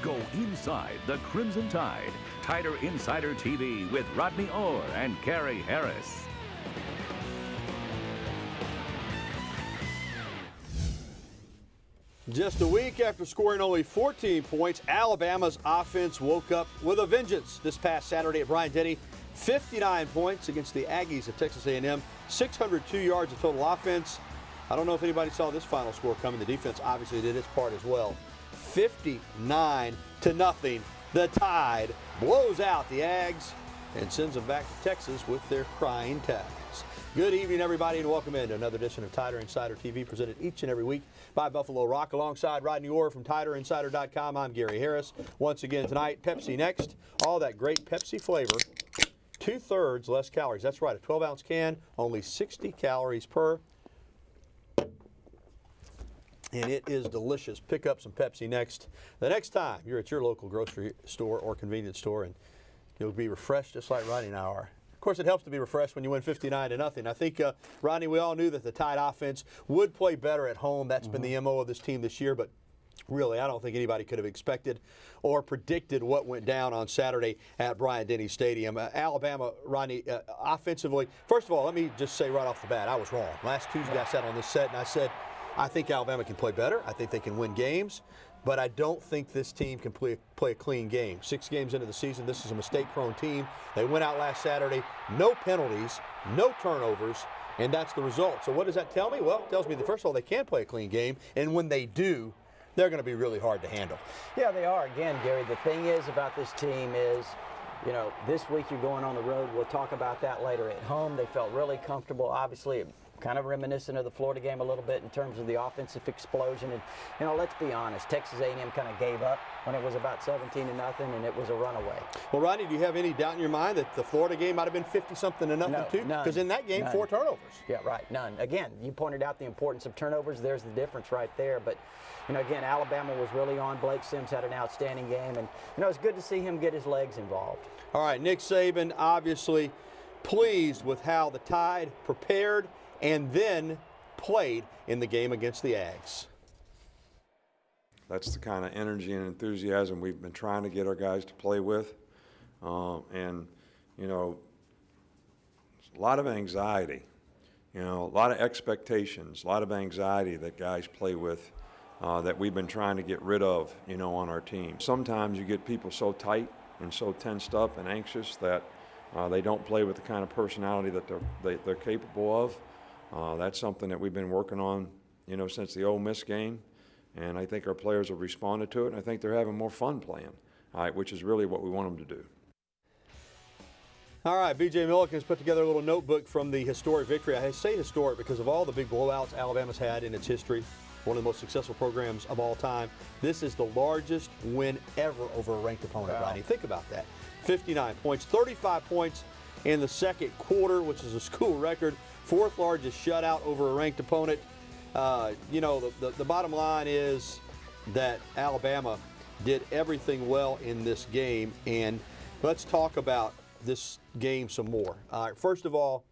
Go inside the Crimson Tide. Tider Insider TV with Rodney Orr and Gary Harris. Just a week after scoring only 14 points, Alabama's offense woke up with a vengeance this past Saturday at Bryant-Denny. 59 points against the Aggies of Texas A&M, 602 yards of total offense. I don't know if anybody saw this final score coming. The defense obviously did its part as well. 59-0. The Tide blows out the Ags and sends them back to Texas with their crying tags. Good evening, everybody, and welcome into another edition of Tider Insider TV, presented each and every week by Buffalo Rock. Alongside Rodney Orr from TiderInsider.com, I'm Gary Harris. Once again tonight, Pepsi next. All that great Pepsi flavor, 2/3 less calories. That's right, a 12-ounce can, only 60 calories per. And it is delicious. Pick up some Pepsi next. The next time you're at your local grocery store or convenience store, and you'll be refreshed just like Rodney and I are. Of course, it helps to be refreshed when you win 59-0. I think, Rodney, we all knew that the Tide offense would play better at home. That's been the MO of this team this year, but really, I don't think anybody could have expected or predicted what went down on Saturday at Bryant-Denny Stadium. Alabama, Rodney, offensively, first of all, let me just say right off the bat, I was wrong. Last Tuesday, I sat on this set and I said, I think Alabama can play better. I think they can win games, but I don't think this team can play a clean game. 6 games into the season, this is a mistake-prone team. They went out last Saturday, no penalties, no turnovers, and that's the result. So what does that tell me? Well, it tells me that, first of all, they can play a clean game, and when they do, they're going to be really hard to handle. Yeah, they are. Again, Gary, the thing is about this team is, you know, this week you're going on the road. We'll talk about that later. At home, they felt really comfortable. Obviously, kind of reminiscent of the Florida game a little bit in terms of the offensive explosion. And, you know, let's be honest, Texas A&M kind of gave up when it was about 17-0, and it was a runaway. Well, Rodney, do you have any doubt in your mind that the Florida game might have been 50-something to nothing too? Because in that game, 4 turnovers. Yeah, right, none. Again, you pointed out the importance of turnovers. There's the difference right there. But, you know, again, Alabama was really on. Blake Sims had an outstanding game. And, you know, it's good to see him get his legs involved. All right, Nick Saban obviously pleased with how the Tide prepared and then played in the game against the Ags. That's the kind of energy and enthusiasm we've been trying to get our guys to play with. And, you know, a lot of anxiety, you know, a lot of expectations, a lot of anxiety that guys play with that we've been trying to get rid of, you know, on our team. Sometimes you get people so tight and so tensed up and anxious that they don't play with the kind of personality that they're capable of. That's something that we've been working on, you know, since the Ole Miss game, and I think our players have responded to it, and I think they're having more fun playing, which is really what we want them to do. All right, B.J. Milliken's put together a little notebook from the historic victory. I say historic because of all the big blowouts Alabama's had in its history, one of the most successful programs of all time. This is the largest win ever over a ranked opponent, Rodney. Think about that. 59 points, 35 points in the second quarter, which is a school record. 4th largest shutout over a ranked opponent. You know, the bottom line is that Alabama did everything well in this game, and let's talk about this game some more. First of all,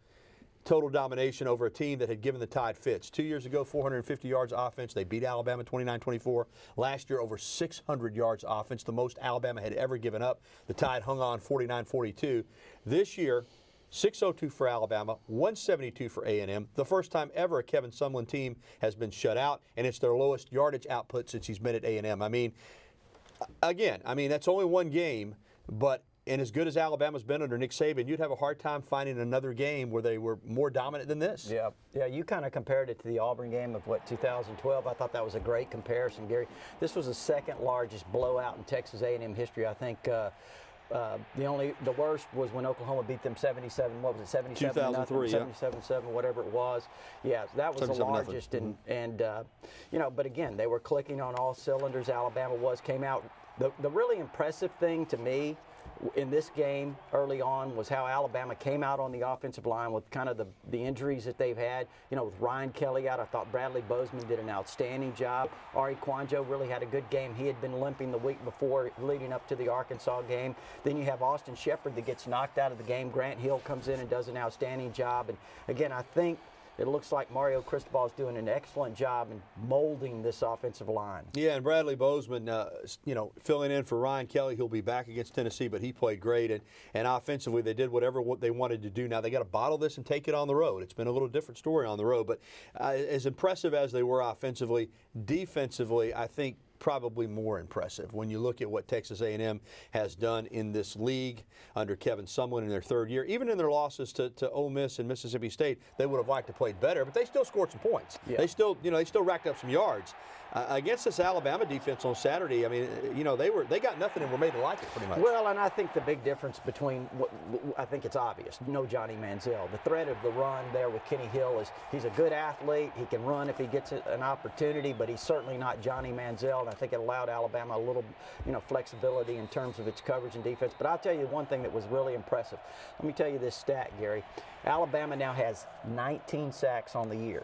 total domination over a team that had given the Tide fits. 2 years ago, 450 yards offense. They beat Alabama 29-24. Last year, over 600 yards offense, the most Alabama had ever given up. The Tide hung on 49-42. This year, 602 for Alabama, 172 for A&M. The first time ever a Kevin Sumlin team has been shut out, and it's their lowest yardage output since he's been at A&M. I mean, again, that's only one game, but and as good as Alabama's been under Nick Saban, you'd have a hard time finding another game where they were more dominant than this. Yeah, you kind of compared it to the Auburn game of, 2012. I thought that was a great comparison, Gary. This was the 2nd largest blowout in Texas A&M history. I think the worst was when Oklahoma beat them 77, what was it, 77 2003, 77-7, whatever it was. Yeah, that was the largest. And you know, but again, they were clicking on all cylinders. Alabama came out. The really impressive thing to me in this game early on was how Alabama came out on the offensive line with kind of the injuries that they've had. You know, with Ryan Kelly out, I thought Bradley Bozeman did an outstanding job. Ari Kwanjo really had a good game. He had been limping the week before leading up to the Arkansas game. Then you have Austin Shepard that gets knocked out of the game. Grant Hill comes in and does an outstanding job. And again, I think it looks like Mario Cristobal is doing an excellent job in molding this offensive line. Yeah, and Bradley Bozeman, filling in for Ryan Kelly. He'll be back against Tennessee, but he played great. And offensively, they did whatever they wanted to do. Now, they got to bottle this and take it on the road. It's been a little different story on the road. But as impressive as they were offensively, defensively, I think probably more impressive when you look at what Texas A&M has done in this league under Kevin Sumlin in their third year. Even in their losses to Ole Miss and Mississippi State, they would have liked to play better, but they still scored some points. Yeah. They still racked up some yards. Against this Alabama defense on Saturday, I mean, they got nothing and were made to like it pretty much. Well, and I think the big difference between I think it's obvious. No Johnny Manziel. The threat of the run there with Kenny Hill is he's a good athlete. He can run if he gets an opportunity, but he's certainly not Johnny Manziel. And I think it allowed Alabama a little, flexibility in terms of its coverage and defense. But I'll tell you one thing that was really impressive. Let me tell you this stat, Gary. Alabama now has 19 sacks on the year.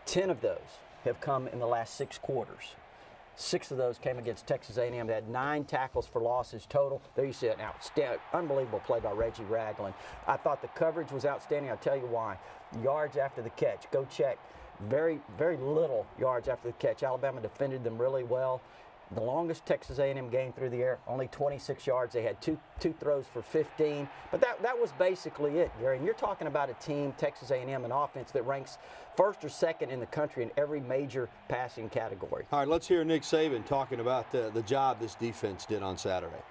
10 of those have come in the last 6 quarters. 6 of those came against Texas A&M. They had 9 tackles for losses total. There you see it now. Unbelievable play by Reggie Ragland. I thought the coverage was outstanding. I'll tell you why. Yards after the catch. Go check. Very, very little yards after the catch. Alabama defended them really well. The longest Texas A&M game through the air, only 26 yards. They had two throws for 15. But that was basically it, Gary. And you're talking about a team, Texas A&M, an offense that ranks first or second in the country in every major passing category. All right, let's hear Nick Saban talking about the job this defense did on Saturday.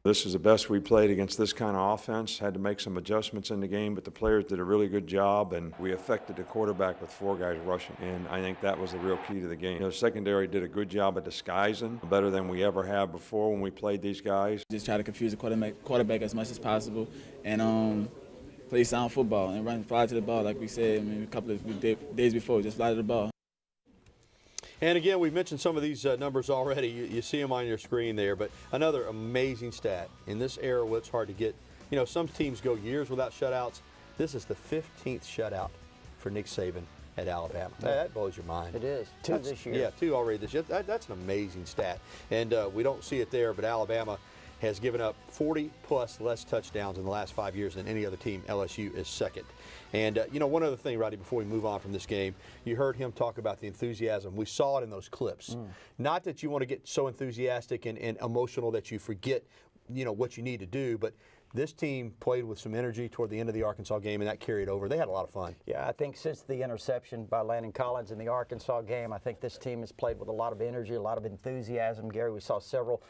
This is the best we played against this kind of offense. Had to make some adjustments in the game, but the players did a really good job, and we affected the quarterback with 4 guys rushing, and I think that was the real key to the game. The secondary did a good job at disguising, better than we ever have before when we played these guys. Just try to confuse the quarterback as much as possible, and play sound football and fly to the ball, like we said a couple of days before, just fly to the ball. And again, we've mentioned some of these numbers already. You see them on your screen there, but another amazing stat. In this era where it's hard to get, some teams go years without shutouts. This is the 15th shutout for Nick Saban at Alabama. That blows your mind. It is. 2 this year. Yeah, 2 already this year. That's an amazing stat. And we don't see it there, but Alabama has given up 40-plus less touchdowns in the last 5 years than any other team. LSU is second. And, one other thing, Roddy, before we move on from this game, you heard him talk about the enthusiasm. We saw it in those clips. Not that you want to get so enthusiastic and emotional that you forget, what you need to do, but this team played with some energy toward the end of the Arkansas game, and that carried over. They had a lot of fun. Yeah, I think since the interception by Landon Collins in the Arkansas game, I think this team has played with a lot of energy, a lot of enthusiasm. Gary, we saw several,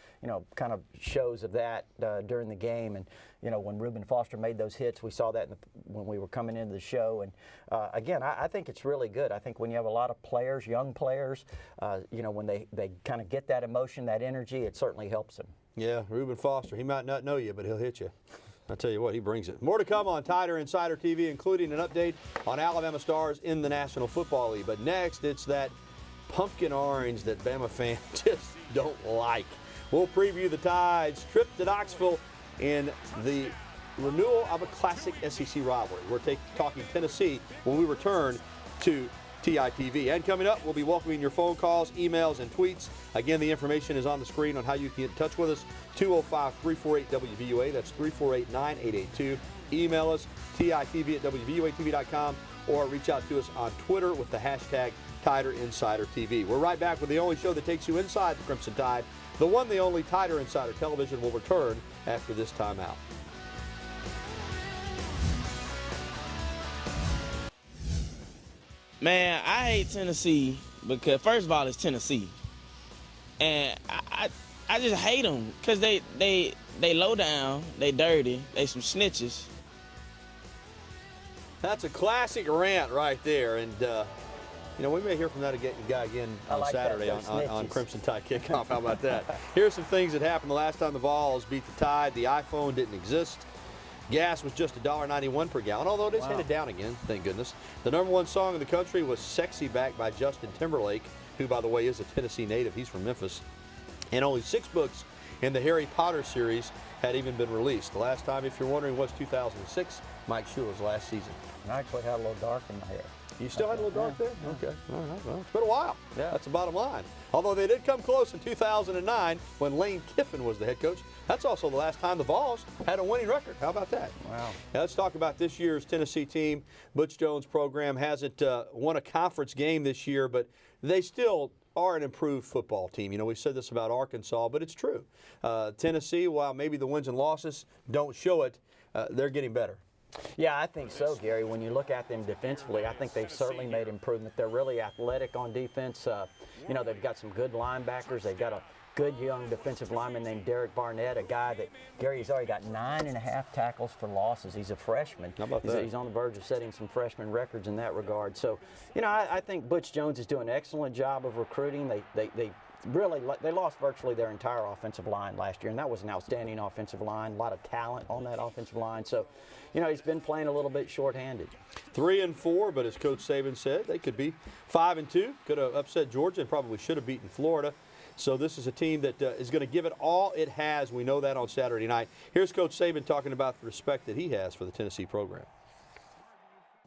kind of shows of that during the game. And, when Reuben Foster made those hits, we saw that when we were coming into the show. And, again, I think it's really good. I think when you have a lot of players, young players, when they kind of get that emotion, that energy, it certainly helps them. Yeah, Reuben Foster, he might not know you, but he'll hit you. I'll tell you what, he brings it. More to come on Tider Insider TV, including an update on Alabama stars in the National Football League. But next, it's that pumpkin orange that Bama fans just don't like. We'll preview the Tide's trip to Knoxville in the renewal of a classic SEC rivalry. We're talking Tennessee when we return to TITV. And coming up, we'll be welcoming your phone calls, emails, and tweets. Again, the information is on the screen on how you can get in touch with us. 205-348-WVUA. That's 348-9882. Email us, TITV@WVUATV.com, or reach out to us on Twitter with the hashtag TiderInsiderTV. We're right back with the only show that takes you inside the Crimson Tide. The one, the only Tider Insider Television will return after this timeout. Man, I hate Tennessee because, first of all, it's Tennessee. And I just hate them because they low down, they dirty, they some snitches. That's a classic rant right there. And, we may hear from that guy again on Saturday on Crimson Tide Kickoff. How about that? Here's some things that happened the last time the Vols beat the Tide. The iPhone didn't exist. Gas was just $1.91 per gallon, although it is headed down again, thank goodness. The #1 song in the country was Sexy Back by Justin Timberlake, who, by the way, is a Tennessee native. He's from Memphis. And only 6 books in the Harry Potter series had even been released. The last time, if you're wondering, was 2006, Mike Schuler's last season. And I actually had a little dark in my hair. You still had a little dark there? Okay. All right. Well, it's been a while. Yeah. That's the bottom line. Although they did come close in 2009 when Lane Kiffin was the head coach. That's also the last time the Vols had a winning record. How about that? Wow. Now let's talk about this year's Tennessee team. Butch Jones' program hasn't won a conference game this year, but they still are an improved football team. You know, we said this about Arkansas, but it's true. Tennessee, while maybe the wins and losses don't show it, they're getting better. Yeah, I think so, Gary. When you look at them defensively, I think they've certainly made improvement. They're really athletic on defense. You know, they've got some good linebackers. They've got a good young defensive lineman named Derek Barnett, a guy that, Gary, he's already got 9.5 tackles for losses. He's a freshman. How about that? He's on the verge of setting some freshman records in that regard. So, you know, I think Butch Jones is doing an excellent job of recruiting. They lost virtually their entire offensive line last year, and that was an outstanding offensive line. A lot of talent on that offensive line. So, you know, he's been playing a little bit shorthanded. 3-4, but as Coach Saban said, they could be 5-2. Could have upset Georgia and probably should have beaten Florida. So this is a team that is going to give it all it has. We know that on Saturday night. Here's Coach Saban talking about the respect that he has for the Tennessee program.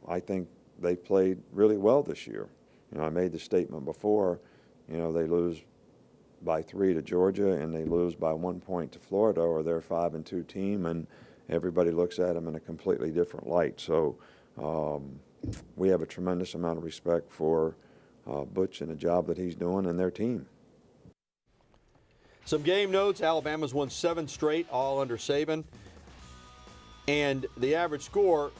I think they played really well this year. You know, I made the statement before, you know, they lose by 3 to Georgia and they lose by 1 point to Florida, or they're a 5-2 team, and everybody looks at them in a completely different light. So we have a tremendous amount of respect for Butch and the job that he's doing and their team. Some game notes. Alabama's won 7 straight, all under Saban. And the average score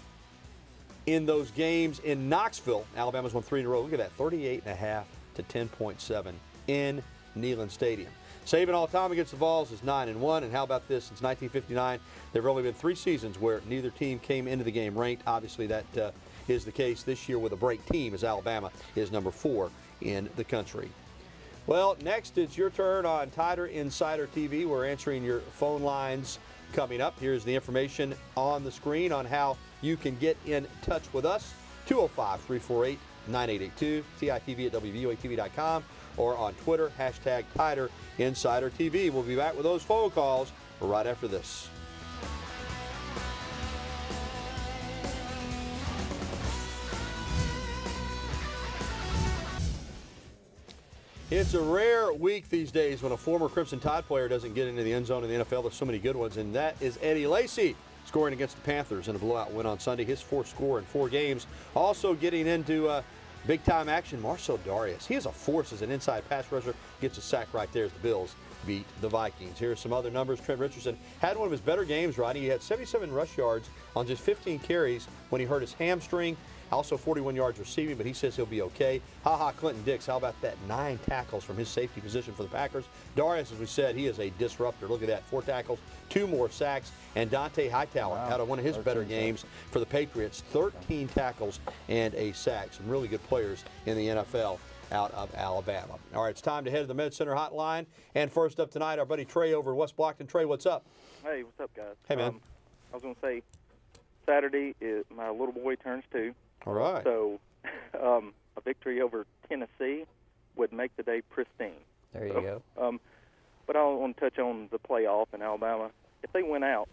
in those games in Knoxville, Alabama's won 3 in a row. Look at that, 38.5 to 10.7 in Neyland Stadium. Saban all-time against the Vols is 9-1, and how about this? Since 1959, there have only been 3 seasons where neither team came into the game ranked. Obviously, that is the case this year with a break team, as Alabama is number 4 in the country. Well, next it's your turn on Tider Insider TV. We're answering your phone lines coming up. Here's the information on the screen on how you can get in touch with us. 205-348-9882, TITV at WVOATV.com, or on Twitter, hashtag Tider Insider TV. We'll be back with those phone calls right after this. It's a rare week these days when a former Crimson Tide player doesn't get into the end zone in the NFL. There's so many good ones, and that is Eddie Lacy, scoring against the Panthers in a blowout win on Sunday. His 4th score in 4 games. Also getting into big-time action, Marcel Darius. He is a force as an inside pass rusher. Gets a sack right there as the Bills beat the Vikings. Here are some other numbers. Trent Richardson had one of his better games, Rodney. He had 77 rush yards on just 15 carries when he hurt his hamstring. Also 41 yards receiving, but he says he'll be okay. Clinton Dix, how about that? 9 tackles from his safety position for the Packers. Darius, as we said, he is a disruptor. Look at that, 4 tackles, 2 more sacks. And Dante Hightower out of one of his better games for the Patriots, 13 tackles and a sack. Some really good players in the NFL out of Alabama. All right, it's time to head to the Med Center hotline. And first up tonight, our buddy Trey over in West Blockton. Trey, what's up? Hey, what's up, guys? Hey, man. I was going to say, Saturday, my little boy turns 2. All right. So a victory over Tennessee would make the day pristine. There you go. But I want to touch on the playoff in Alabama. If they win out,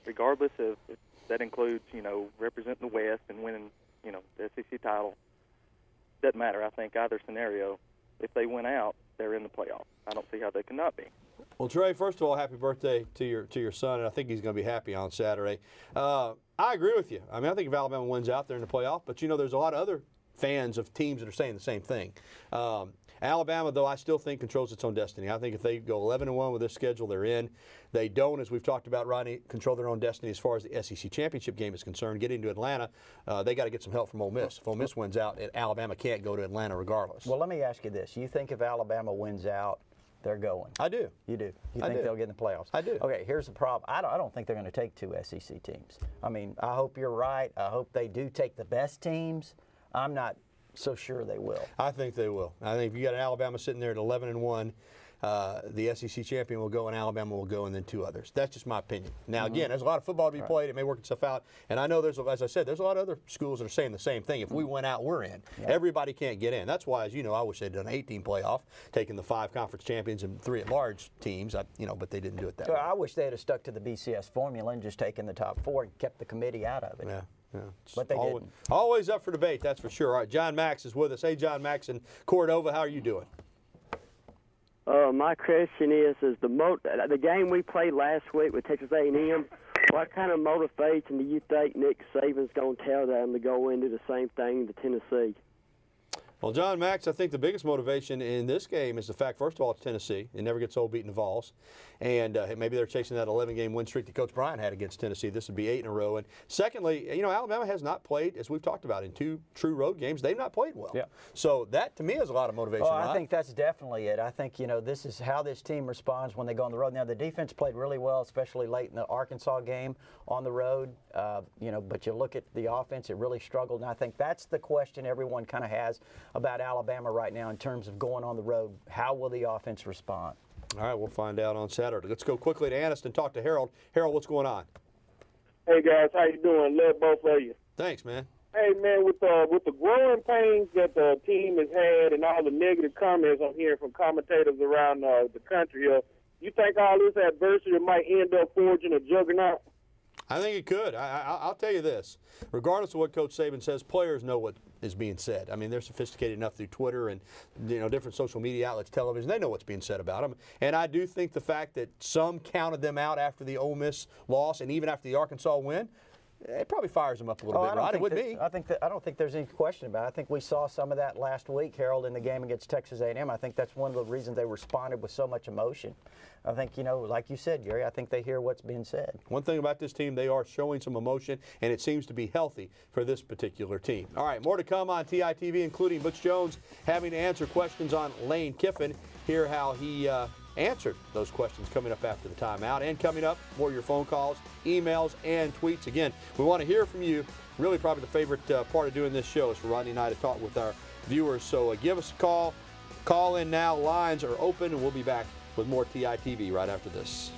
regardless of if that includes, you know, representing the West and winning, you know, the SEC title, doesn't matter. I think either scenario, if they win out, they're in the playoff. I don't see how they cannot be. Well, Trey, first of all, happy birthday to your son, and I think he's going to be happy on Saturday. I agree with you. I mean, I think if Alabama wins out, they're in the playoff. But, you know, there's a lot of other fans of teams that are saying the same thing. Alabama, though, I still think controls its own destiny. I think if they go 11-1 with this schedule, they're in. They don't, as we've talked about, Rodney, control their own destiny as far as the SEC championship game is concerned. Getting to Atlanta, they got to get some help from Ole Miss. If Ole Miss wins out, Alabama can't go to Atlanta regardless. Well, let me ask you this. You think if Alabama wins out, they're going? I do. You do? You think they'll get in the playoffs? I do. Okay, here's the problem. I don't think they're going to take 2 SEC teams. I mean, I hope you're right. I hope they do take the best teams. I'm not so sure they will. I think they will. I think if you got an Alabama sitting there at 11-1, the SEC champion will go and Alabama will go and then 2 others. That's just my opinion. Now, again, there's a lot of football to be played. It may work itself out. And I know there's, as I said, there's a lot of other schools that are saying the same thing. If we went out, we're in. Yeah. Everybody can't get in. That's why, as you know, I wish they'd done an 18 playoff, taking the 5 conference champions and 3 at-large teams, but they didn't do it that way. I wish they'd have stuck to the BCS formula and just taken the top 4 and kept the committee out of it. Yeah. Yeah, but they didn't. Always up for debate, that's for sure. All right, John Max is with us. Hey, John Max in Cordova, how are you doing? My question is the game we played last week with Texas A&M, what kind of motivation do you think Nick Saban's going to tell them to go into the same thing to Tennessee? Well, John Max, I think the biggest motivation in this game is the fact, first of all, it's Tennessee. It never gets old beating the Vols. And maybe they're chasing that 11-game win streak that Coach Bryant had against Tennessee. This would be 8 in a row. And secondly, Alabama has not played, as we've talked about, in 2 true road games. They've not played well. Yeah. So that, to me, is a lot of motivation. Well, I think that's definitely it. I think, this is how this team responds when they go on the road. Now, the defense played really well, especially late in the Arkansas game on the road. But you look at the offense, it really struggled. And I think that's the question everyone kind of has about Alabama right now in terms of going on the road. How will the offense respond? All right, we'll find out on Saturday. Let's go quickly to Anniston and talk to Harold. Harold, what's going on? Hey, guys, how you doing? Love both of you. Thanks, man. Hey, man, with the growing pains that the team has had and all the negative comments I'm hearing from commentators around the country, you think all this adversity might end up forging a juggernaut? I think it could. I'll tell you this. Regardless of what Coach Saban says, players know what is being said. I mean, they're sophisticated enough through Twitter and different social media outlets, television. They know what's being said about them. And I do think the fact that some counted them out after the Ole Miss loss and even after the Arkansas win, it probably fires them up a little bit, right? It would be. I don't think there's any question about it. I think we saw some of that last week, Harold, in the game against Texas A&M. I think that's one of the reasons they responded with so much emotion. I think, like you said, Gary, I think they hear what's being said. One thing about this team, they are showing some emotion, and it seems to be healthy for this particular team. All right, more to come on TITV, including Butch Jones having to answer questions on Lane Kiffin. Hear how he answered those questions coming up after the timeout. And coming up, more of your phone calls, emails, and tweets. Again, we want to hear from you. Really probably the favorite part of doing this show is for Rodney and I to talk with our viewers. So give us a call. Call in now. Lines are open, and we'll be back with more TITV right after this.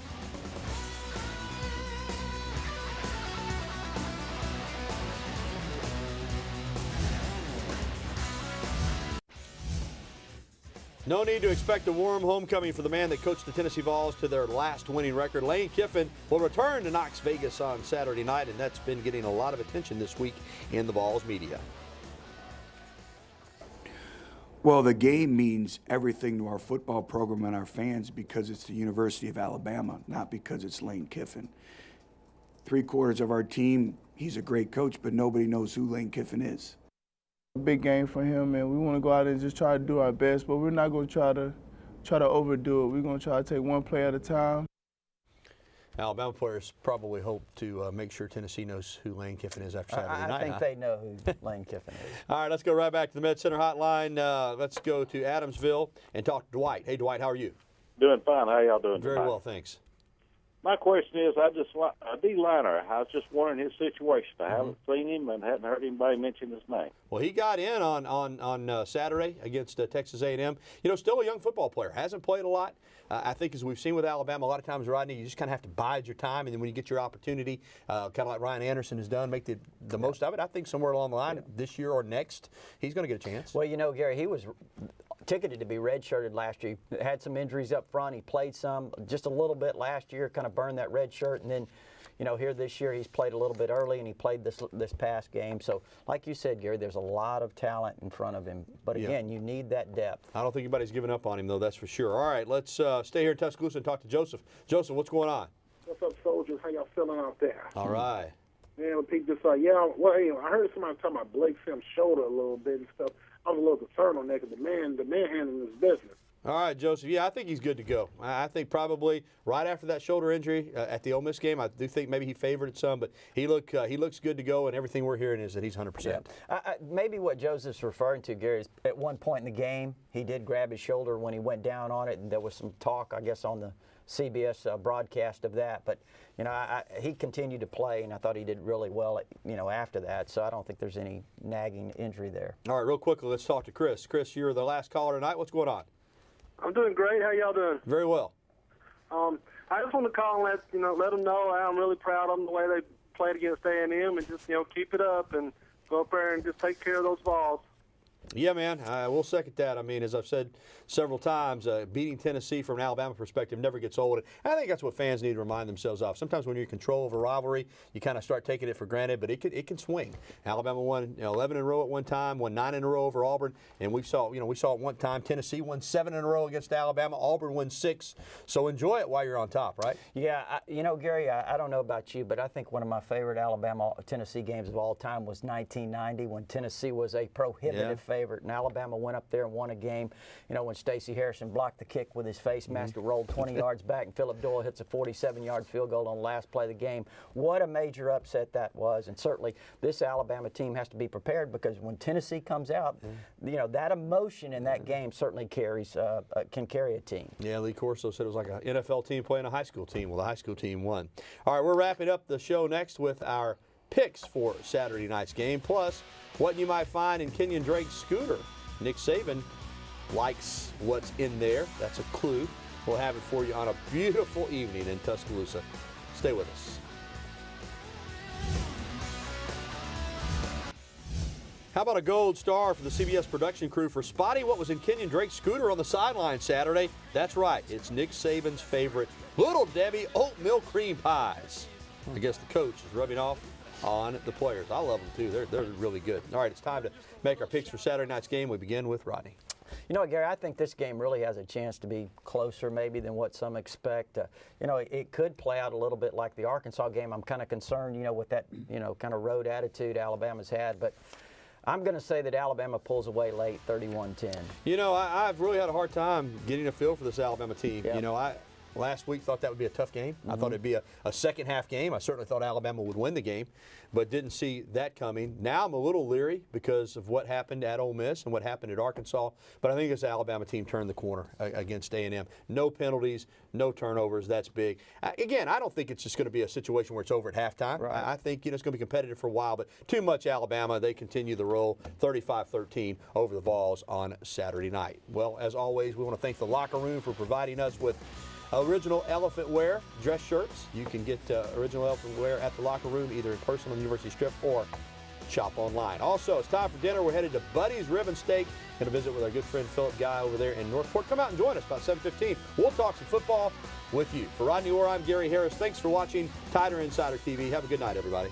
No need to expect a warm homecoming for the man that coached the Tennessee Vols to their last winning record. Lane Kiffin will return to Knox Vegas on Saturday night, and that's been getting a lot of attention this week in the Vols media. Well, the game means everything to our football program and our fans because it's the University of Alabama, not because it's Lane Kiffin. 3/4 of our team, he's a great coach, but nobody knows who Lane Kiffin is. Big game for him, and we want to go out and just try to do our best, but we're not going to try to overdo it. We're going to try to take one play at a time. Alabama players probably hope to make sure Tennessee knows who Lane Kiffin is after Saturday night. I think they know who Lane Kiffin is. All right, let's go right back to the Med Center hotline. Let's go to Adamsville and talk to Dwight. Hey, Dwight, how are you? Doing fine. How y'all doing? Very well, thanks. My question is, a D-liner. I was just wondering his situation. I haven't seen him and hadn't heard anybody mention his name. Well, he got in on Saturday against Texas A&M. Still a young football player. Hasn't played a lot. I think as we've seen with Alabama, a lot of times, Rodney, you just kind of have to bide your time, and then when you get your opportunity, kind of like Ryan Anderson has done, make the most of it. I think somewhere along the line, this year or next, he's going to get a chance. Well, Gary, he was ticketed to be redshirted last year. He had some injuries up front. He played some, just a little bit last year, kind of burned that red shirt, and then here this year he's played a little bit early, and he played this past game. So, like you said, Gary, there's a lot of talent in front of him. But again, you need that depth. I don't think anybody's given up on him, though, that's for sure. All right, let's stay here in Tuscaloosa and talk to Joseph. Joseph, what's going on? What's up, soldiers? How y'all feeling out there? All right. Man, Pete, just I heard somebody talking about Blake Sims' shoulder a little bit and stuff. I was a little concerned on that because the man handling his business. All right, Joseph. Yeah, I think he's good to go. I think probably right after that shoulder injury at the Ole Miss game, I do think maybe he favored it some, but he looks good to go, and everything we're hearing is that he's 100%. Yeah. Maybe what Joseph's referring to, Gary, is at one point in the game, he did grab his shoulder when he went down on it, and there was some talk, I guess, on the CBS broadcast of that. But, he continued to play, and I thought he did really well, after that. So I don't think there's any nagging injury there. All right, real quickly, let's talk to Chris. Chris, you're the last caller tonight. What's going on? I'm doing great. How y'all doing? Very well. I just want to call and let them know I'm really proud of them the way they played against A&M, and just keep it up and go up there and just take care of those balls. Yeah, man, I will second that. I mean, as I've said several times, beating Tennessee from an Alabama perspective never gets old. And I think that's what fans need to remind themselves of. Sometimes when you're in control of a rivalry, you kind of start taking it for granted, but it can swing. Alabama won 11 in a row at one time, won 9 in a row over Auburn, and we saw at one time Tennessee won 7 in a row against Alabama. Auburn won 6. So enjoy it while you're on top, right? Yeah, Gary, I don't know about you, but I think one of my favorite Alabama-Tennessee games of all time was 1990 when Tennessee was a prohibitive favorite. And Alabama went up there and won a game. When Stacey Harrison blocked the kick with his face mask, rolled 20 yards back, and Phillip Doyle hits a 47-yard field goal on the last play of the game. What a major upset that was. And certainly this Alabama team has to be prepared because when Tennessee comes out, that emotion in that game certainly can carry a team. Yeah, Lee Corso said it was like an NFL team playing a high school team. Well, the high school team won. All right, we're wrapping up the show next with our picks for Saturday night's game, plus what you might find in Kenyon Drake's scooter. Nick Saban likes what's in there. That's a clue. We'll have it for you on a beautiful evening in Tuscaloosa. Stay with us. How about a gold star for the CBS production crew for spotting what was in Kenyon Drake's scooter on the sideline Saturday? That's right. It's Nick Saban's favorite Little Debbie oatmeal cream pies. I guess the coach is rubbing off on the players. I love them too. They're really good. All right, it's time to make our picks for Saturday night's game. We begin with Rodney. You know what, Gary, I think this game really has a chance to be closer maybe than what some expect. It could play out a little bit like the Arkansas game. I'm kind of concerned, with that, kind of road attitude Alabama's had. But I'm going to say that Alabama pulls away late, 31-10. I've really had a hard time getting a feel for this Alabama team. Yep. I last week thought that would be a tough game. I thought it'd be a second half game. I certainly thought Alabama would win the game, but didn't see that coming. Now I'm a little leery because of what happened at Ole Miss and what happened at Arkansas, but I think this Alabama team turned the corner against A&M. No penalties, no turnovers. That's big. Again, I don't think it's just going to be a situation where it's over at halftime. Right. I think it's going to be competitive for a while, but too much Alabama. They continue the roll, 35-13 over the Vols on Saturday night. Well, as always, we want to thank the locker room for providing us with original elephant wear dress shirts. You can get original elephant wear at the locker room, either in person on the University Strip or shop online. Also, it's time for dinner. We're headed to Buddy's Rib and Steak. Going to visit with our good friend Philip Guy over there in Northport. Come out and join us about 7:15. We'll talk some football with you. For Rodney Orr, I'm Gary Harris. Thanks for watching Tider Insider TV. Have a good night, everybody.